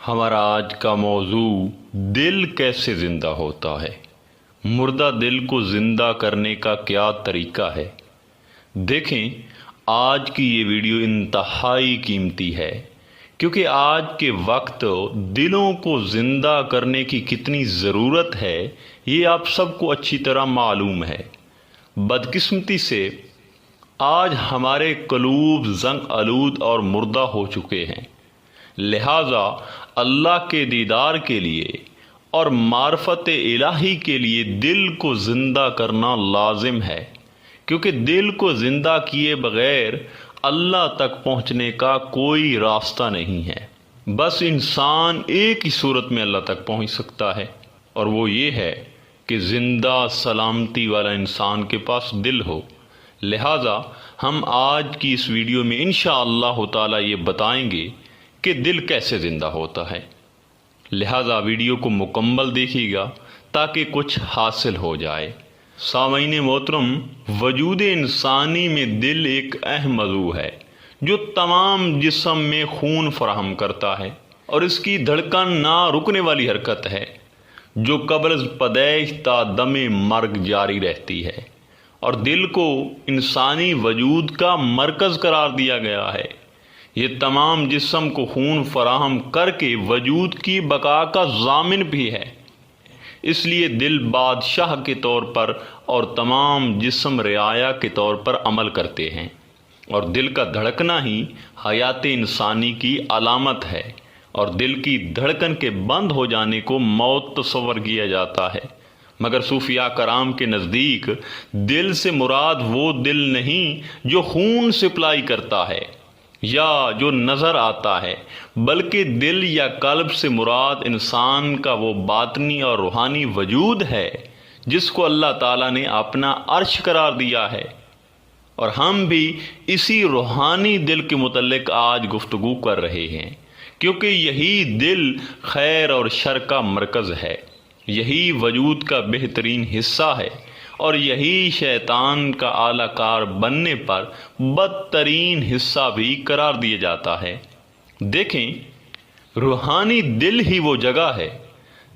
ہمارا آج کا موضوع دل کیسے زندہ ہوتا ہے، مردہ دل کو زندہ کرنے کا کیا طریقہ ہے۔ دیکھیں، آج کی یہ ویڈیو انتہائی قیمتی ہے کیونکہ آج کے وقت دلوں کو زندہ کرنے کی کتنی ضرورت ہے یہ آپ سب کو اچھی طرح معلوم ہے۔ بدقسمتی سے آج ہمارے قلوب زنگ آلود اور مردہ ہو چکے ہیں، لہٰذا اللہ کے دیدار کے لیے اور معرفت الہی کے لیے دل کو زندہ کرنا لازم ہے، کیونکہ دل کو زندہ کیے بغیر اللہ تک پہنچنے کا کوئی راستہ نہیں ہے۔ بس انسان ایک ہی صورت میں اللہ تک پہنچ سکتا ہے، اور وہ یہ ہے کہ زندہ سلامتی والا انسان کے پاس دل ہو۔ لہٰذا ہم آج کی اس ویڈیو میں انشاءاللہ تعالی یہ بتائیں گے کہ دل کیسے زندہ ہوتا ہے، لہٰذا ویڈیو کو مکمل دیکھیے گا تاکہ کچھ حاصل ہو جائے۔ سامعین محترم، وجود انسانی میں دل ایک اہم عضو ہے جو تمام جسم میں خون فراہم کرتا ہے، اور اس کی دھڑکن نہ رکنے والی حرکت ہے جو قبل از پیدائش تا دم مرگ جاری رہتی ہے، اور دل کو انسانی وجود کا مرکز قرار دیا گیا ہے۔ یہ تمام جسم کو خون فراہم کر کے وجود کی بقا کا ضامن بھی ہے، اس لیے دل بادشاہ کے طور پر اور تمام جسم رعایا کے طور پر عمل کرتے ہیں، اور دل کا دھڑکنا ہی حیات انسانی کی علامت ہے، اور دل کی دھڑکن کے بند ہو جانے کو موت تصور کیا جاتا ہے۔ مگر صوفیاء کرام کے نزدیک دل سے مراد وہ دل نہیں جو خون سپلائی کرتا ہے یا جو نظر آتا ہے، بلکہ دل یا قلب سے مراد انسان کا وہ باطنی اور روحانی وجود ہے جس کو اللہ تعالیٰ نے اپنا عرش قرار دیا ہے، اور ہم بھی اسی روحانی دل کے متعلق آج گفتگو کر رہے ہیں، کیونکہ یہی دل خیر اور شر کا مرکز ہے، یہی وجود کا بہترین حصہ ہے، اور یہی شیطان کا اعلی کار بننے پر بدترین حصہ بھی قرار دیا جاتا ہے۔ دیکھیں، روحانی دل ہی وہ جگہ ہے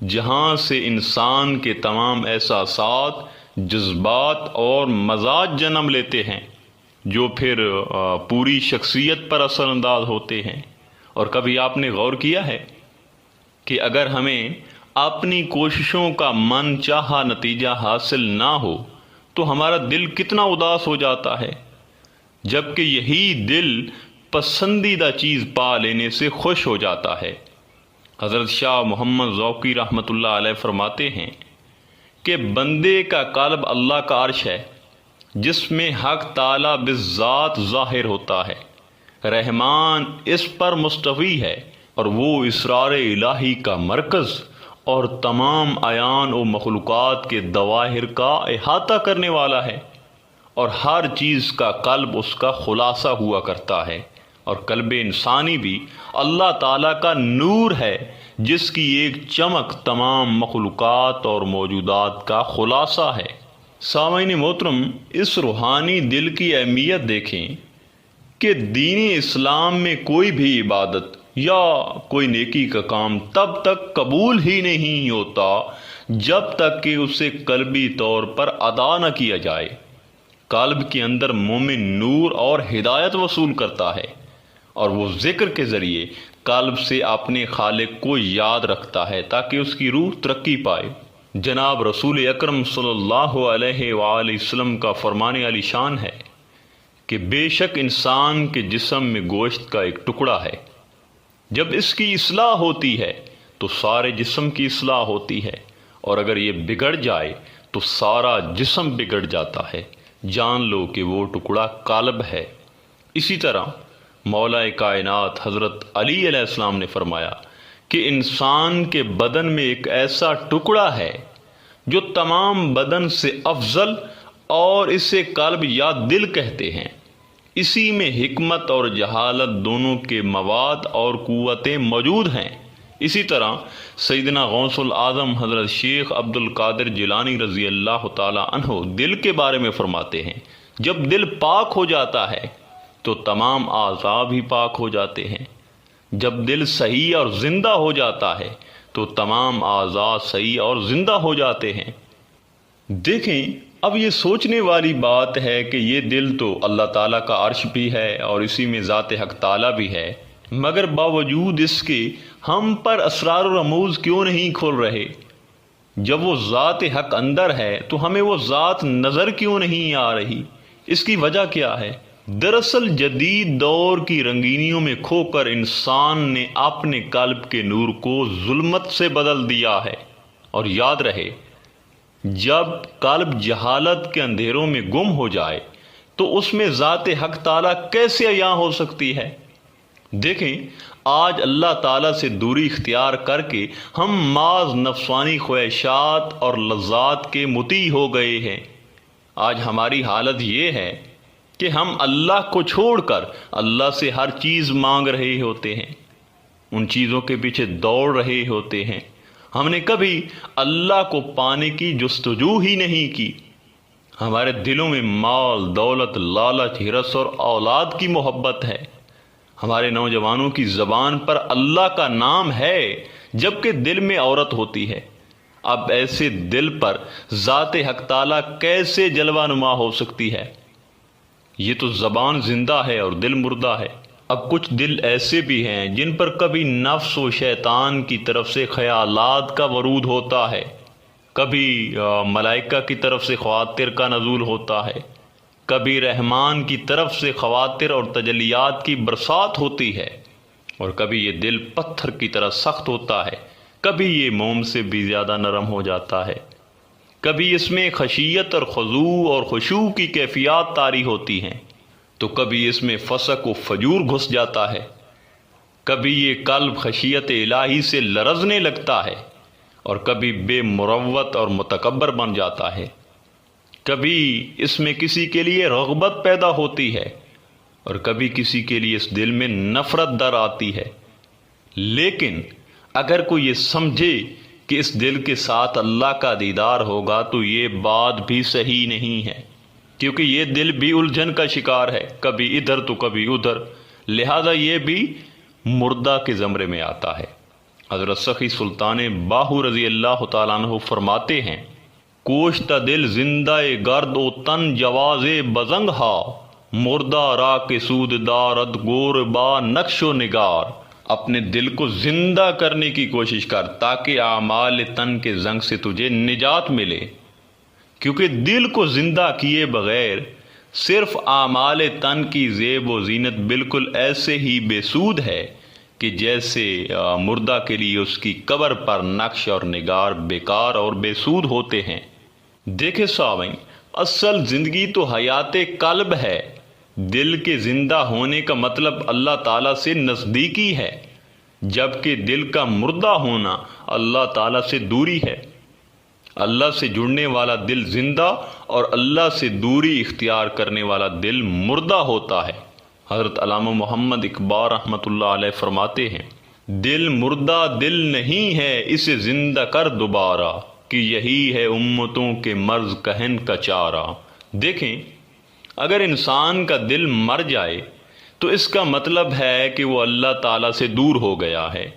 جہاں سے انسان کے تمام احساسات، جذبات اور مزاج جنم لیتے ہیں، جو پھر پوری شخصیت پر اثر انداز ہوتے ہیں۔ اور کبھی آپ نے غور کیا ہے کہ اگر ہمیں اپنی کوششوں کا من چاہا نتیجہ حاصل نہ ہو تو ہمارا دل کتنا اداس ہو جاتا ہے، جبکہ یہی دل پسندیدہ چیز پا لینے سے خوش ہو جاتا ہے۔ حضرت شاہ محمد ذوقی رحمۃ اللہ علیہ فرماتے ہیں کہ بندے کا قلب اللہ کا عرش ہے، جس میں حق تعالی بالذات ظاہر ہوتا ہے، رحمان اس پر مستوی ہے، اور وہ اسرار الہی کا مرکز اور تمام عیان و مخلوقات کے ظواہر کا احاطہ کرنے والا ہے، اور ہر چیز کا قلب اس کا خلاصہ ہوا کرتا ہے، اور قلب انسانی بھی اللہ تعالیٰ کا نور ہے جس کی ایک چمک تمام مخلوقات اور موجودات کا خلاصہ ہے۔ سامعین محترم، اس روحانی دل کی اہمیت دیکھیں کہ دین اسلام میں کوئی بھی عبادت یا کوئی نیکی کا کام تب تک قبول ہی نہیں ہوتا جب تک کہ اسے قلبی طور پر ادا نہ کیا جائے۔ قلب کے اندر مومن نور اور ہدایت وصول کرتا ہے، اور وہ ذکر کے ذریعے قلب سے اپنے خالق کو یاد رکھتا ہے تاکہ اس کی روح ترقی پائے۔ جناب رسول اکرم صلی اللہ علیہ وآلہ وسلم کا فرمان علی شان ہے کہ بے شک انسان کے جسم میں گوشت کا ایک ٹکڑا ہے، جب اس کی اصلاح ہوتی ہے تو سارے جسم کی اصلاح ہوتی ہے، اور اگر یہ بگڑ جائے تو سارا جسم بگڑ جاتا ہے۔ جان لو کہ وہ ٹکڑا قلب ہے۔ اسی طرح مولا کائنات حضرت علی علیہ السلام نے فرمایا کہ انسان کے بدن میں ایک ایسا ٹکڑا ہے جو تمام بدن سے افضل، اور اسے قلب یا دل کہتے ہیں۔ اسی میں حکمت اور جہالت دونوں کے مواد اور قوتیں موجود ہیں۔ اسی طرح سیدنا غوث العظم حضرت شیخ عبد القادر جیلانی رضی اللہ تعالی عنہ دل کے بارے میں فرماتے ہیں، جب دل پاک ہو جاتا ہے تو تمام اعضاء بھی پاک ہو جاتے ہیں۔ جب دل صحیح اور زندہ ہو جاتا ہے تو تمام اعضاء صحیح اور زندہ ہو جاتے ہیں۔ دیکھیں، اب یہ سوچنے والی بات ہے کہ یہ دل تو اللہ تعالیٰ کا عرش بھی ہے اور اسی میں ذات حق تعالیٰ بھی ہے، مگر باوجود اس کے ہم پر اسرار و رموز کیوں نہیں کھل رہے؟ جب وہ ذات حق اندر ہے تو ہمیں وہ ذات نظر کیوں نہیں آ رہی؟ اس کی وجہ کیا ہے؟ دراصل جدید دور کی رنگینیوں میں کھو کر انسان نے اپنے قلب کے نور کو ظلمت سے بدل دیا ہے۔ اور یاد رہے، جب قلب جہالت کے اندھیروں میں گم ہو جائے تو اس میں ذات حق تعالیٰ کیسے عیاں ہو سکتی ہے؟ دیکھیں، آج اللہ تعالیٰ سے دوری اختیار کر کے ہم محض نفسانی خواہشات اور لذات کے مطیع ہو گئے ہیں۔ آج ہماری حالت یہ ہے کہ ہم اللہ کو چھوڑ کر اللہ سے ہر چیز مانگ رہے ہوتے ہیں، ان چیزوں کے پیچھے دوڑ رہے ہوتے ہیں۔ ہم نے کبھی اللہ کو پانے کی جستجو ہی نہیں کی۔ ہمارے دلوں میں مال، دولت، لالچ، ہرس اور اولاد کی محبت ہے۔ ہمارے نوجوانوں کی زبان پر اللہ کا نام ہے جبکہ دل میں عورت ہوتی ہے۔ اب ایسے دل پر ذات حق تعالیٰ کیسے جلوہ نما ہو سکتی ہے؟ یہ تو زبان زندہ ہے اور دل مردہ ہے۔ اب کچھ دل ایسے بھی ہیں جن پر کبھی نفس و شیطان کی طرف سے خیالات کا ورود ہوتا ہے، کبھی ملائکہ کی طرف سے خواطر کا نزول ہوتا ہے، کبھی رحمان کی طرف سے خواطر اور تجلیات کی برسات ہوتی ہے، اور کبھی یہ دل پتھر کی طرح سخت ہوتا ہے، کبھی یہ موم سے بھی زیادہ نرم ہو جاتا ہے، کبھی اس میں خشیت اور خضوع اور خشوع کی کیفیات طاری ہوتی ہیں، تو کبھی اس میں فسق و فجور گھس جاتا ہے، کبھی یہ قلب خشیت الہی سے لرزنے لگتا ہے، اور کبھی بے مروت اور متکبر بن جاتا ہے، کبھی اس میں کسی کے لیے رغبت پیدا ہوتی ہے اور کبھی کسی کے لیے اس دل میں نفرت در آتی ہے۔ لیکن اگر کوئی یہ سمجھے کہ اس دل کے ساتھ اللہ کا دیدار ہوگا تو یہ بات بھی صحیح نہیں ہے، کیونکہ یہ دل بھی الجھن کا شکار ہے، کبھی ادھر تو کبھی ادھر، لہذا یہ بھی مردہ کے زمرے میں آتا ہے۔ حضرت سخی سلطان باہو رضی اللہ تعالیٰ عنہ فرماتے ہیں، کوشتہ دل زندہ گرد و تن جواز بزنگ ہا، مردہ را کے سود دارد گور با نقش و نگار۔ اپنے دل کو زندہ کرنے کی کوشش کر تاکہ اعمال تن کے زنگ سے تجھے نجات ملے، کیونکہ دل کو زندہ کیے بغیر صرف اعمال تن کی زیب و زینت بالکل ایسے ہی بے سود ہے کہ جیسے مردہ کے لیے اس کی قبر پر نقش اور نگار بیکار اور بے سود ہوتے ہیں۔ دیکھیں سامعین، اصل زندگی تو حیات قلب ہے۔ دل کے زندہ ہونے کا مطلب اللہ تعالیٰ سے نزدیکی ہے، جبکہ دل کا مردہ ہونا اللہ تعالیٰ سے دوری ہے۔ اللہ سے جڑنے والا دل زندہ اور اللہ سے دوری اختیار کرنے والا دل مردہ ہوتا ہے۔ حضرت علامہ محمد اقبال رحمۃ اللہ علیہ فرماتے ہیں، دل مردہ دل نہیں ہے اسے زندہ کر دوبارہ، کہ یہی ہے امتوں کے مرض کہن کا چارہ۔ دیکھیں، اگر انسان کا دل مر جائے تو اس کا مطلب ہے کہ وہ اللہ تعالیٰ سے دور ہو گیا ہے،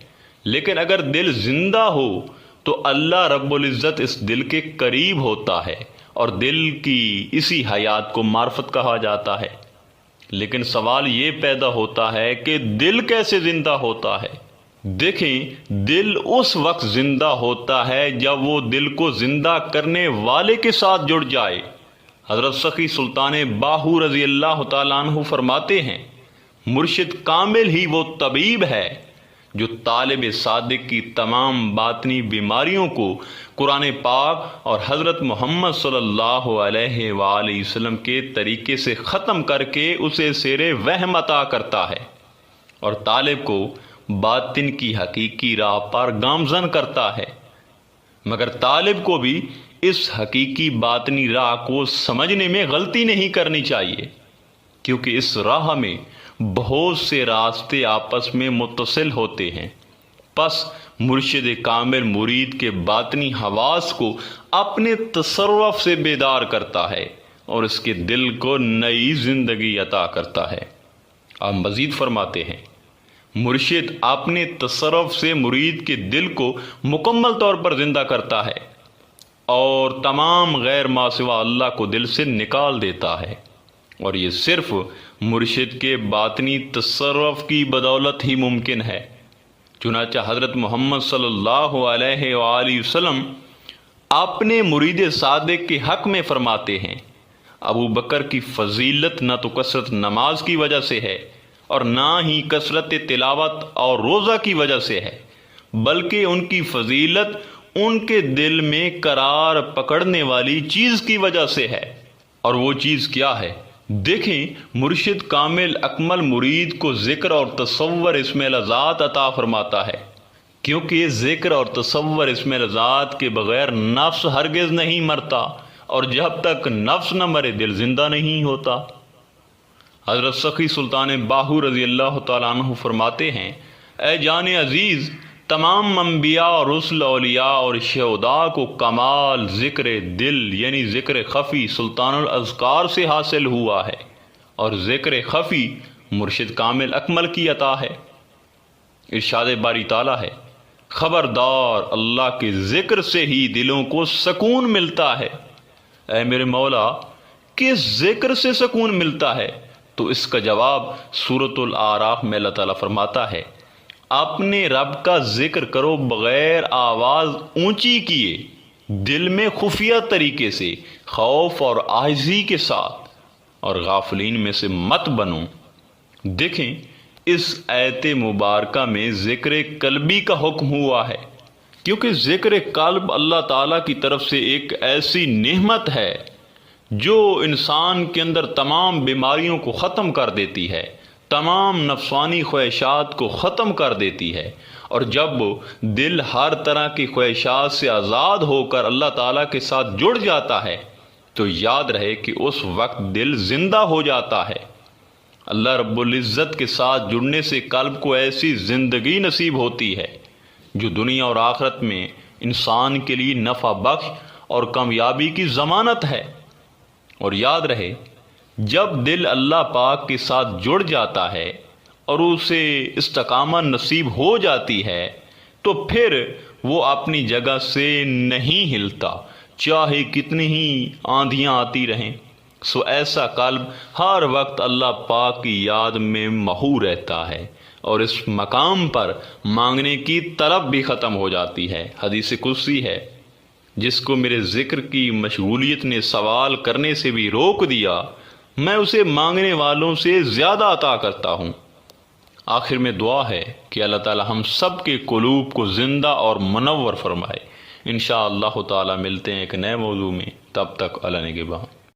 لیکن اگر دل زندہ ہو تو اللہ رب العزت اس دل کے قریب ہوتا ہے، اور دل کی اسی حیات کو معرفت کہا جاتا ہے۔ لیکن سوال یہ پیدا ہوتا ہے کہ دل کیسے زندہ ہوتا ہے؟ دیکھیں، دل اس وقت زندہ ہوتا ہے جب وہ دل کو زندہ کرنے والے کے ساتھ جڑ جائے۔ حضرت سخی سلطان باہو رضی اللہ تعالیٰ عنہ فرماتے ہیں، مرشد کامل ہی وہ طبیب ہے جو طالب صادق کی تمام باطنی بیماریوں کو قرآن پاک اور حضرت محمد صلی اللہ علیہ وآلہ وسلم کے طریقے سے ختم کر کے اسے سیر وہم عطا کرتا ہے، اور طالب کو باطن کی حقیقی راہ پر گامزن کرتا ہے۔ مگر طالب کو بھی اس حقیقی باطنی راہ کو سمجھنے میں غلطی نہیں کرنی چاہیے، کیونکہ اس راہ میں بہت سے راستے آپس میں متصل ہوتے ہیں۔ پس مرشد کامل مرید کے باطنی حواس کو اپنے تصرف سے بیدار کرتا ہے اور اس کے دل کو نئی زندگی عطا کرتا ہے۔ آپ مزید فرماتے ہیں، مرشد اپنے تصرف سے مرید کے دل کو مکمل طور پر زندہ کرتا ہے اور تمام غیر ما سوا اللہ کو دل سے نکال دیتا ہے، اور یہ صرف مرشد کے باطنی تصرف کی بدولت ہی ممکن ہے۔ چنانچہ حضرت محمد صلی اللہ علیہ وآلہ وسلم اپنے مرید صادق کے حق میں فرماتے ہیں، ابو بکر کی فضیلت نہ تو کثرت نماز کی وجہ سے ہے اور نہ ہی کثرت تلاوت اور روزہ کی وجہ سے ہے، بلکہ ان کی فضیلت ان کے دل میں قرار پکڑنے والی چیز کی وجہ سے ہے۔ اور وہ چیز کیا ہے؟ دیکھیں، مرشد کامل اکمل مرید کو ذکر اور تصور اسم الذات عطا فرماتا ہے، کیونکہ ذکر اور تصور اسم الذات کے بغیر نفس ہرگز نہیں مرتا، اور جب تک نفس نہ مرے دل زندہ نہیں ہوتا۔ حضرت سخی سلطان باہو رضی اللہ تعالیٰ عنہ فرماتے ہیں، اے جان عزیز، تمام انبیاء اور رسل، اولیاء اور شہداء کو کمال ذکر دل یعنی ذکر خفی سلطان الاذکار سے حاصل ہوا ہے، اور ذکر خفی مرشد کامل اکمل کی عطا ہے۔ ارشاد باری تعالیٰ ہے، خبردار اللہ کے ذکر سے ہی دلوں کو سکون ملتا ہے۔ اے میرے مولا، کس ذکر سے سکون ملتا ہے؟ تو اس کا جواب سورۃ الاعراف میں اللہ تعالیٰ فرماتا ہے، اپنے رب کا ذکر کرو بغیر آواز اونچی کیے، دل میں خفیہ طریقے سے، خوف اور عاجزی کے ساتھ، اور غافلین میں سے مت بنو۔ دیکھیں، اس آیت مبارکہ میں ذکر قلبی کا حکم ہوا ہے، کیونکہ ذکر قلب اللہ تعالیٰ کی طرف سے ایک ایسی نعمت ہے جو انسان کے اندر تمام بیماریوں کو ختم کر دیتی ہے، تمام نفسانی خواہشات کو ختم کر دیتی ہے، اور جب دل ہر طرح کی خواہشات سے آزاد ہو کر اللہ تعالیٰ کے ساتھ جڑ جاتا ہے تو یاد رہے کہ اس وقت دل زندہ ہو جاتا ہے۔ اللہ رب العزت کے ساتھ جڑنے سے قلب کو ایسی زندگی نصیب ہوتی ہے جو دنیا اور آخرت میں انسان کے لیے نفع بخش اور کامیابی کی ضمانت ہے۔ اور یاد رہے، جب دل اللہ پاک کے ساتھ جڑ جاتا ہے اور اسے استقامت نصیب ہو جاتی ہے تو پھر وہ اپنی جگہ سے نہیں ہلتا، چاہے کتنی ہی آندھیاں آتی رہیں۔ سو ایسا قلب ہر وقت اللہ پاک کی یاد میں محو رہتا ہے، اور اس مقام پر مانگنے کی طلب بھی ختم ہو جاتی ہے۔ حدیث قدسی ہے، جس کو میرے ذکر کی مشغولیت نے سوال کرنے سے بھی روک دیا، میں اسے مانگنے والوں سے زیادہ عطا کرتا ہوں۔ آخر میں دعا ہے کہ اللہ تعالی ہم سب کے قلوب کو زندہ اور منور فرمائے۔ انشاءاللہ تعالی ملتے ہیں ایک نئے موضوع میں، تب تک اللہ نگہباں۔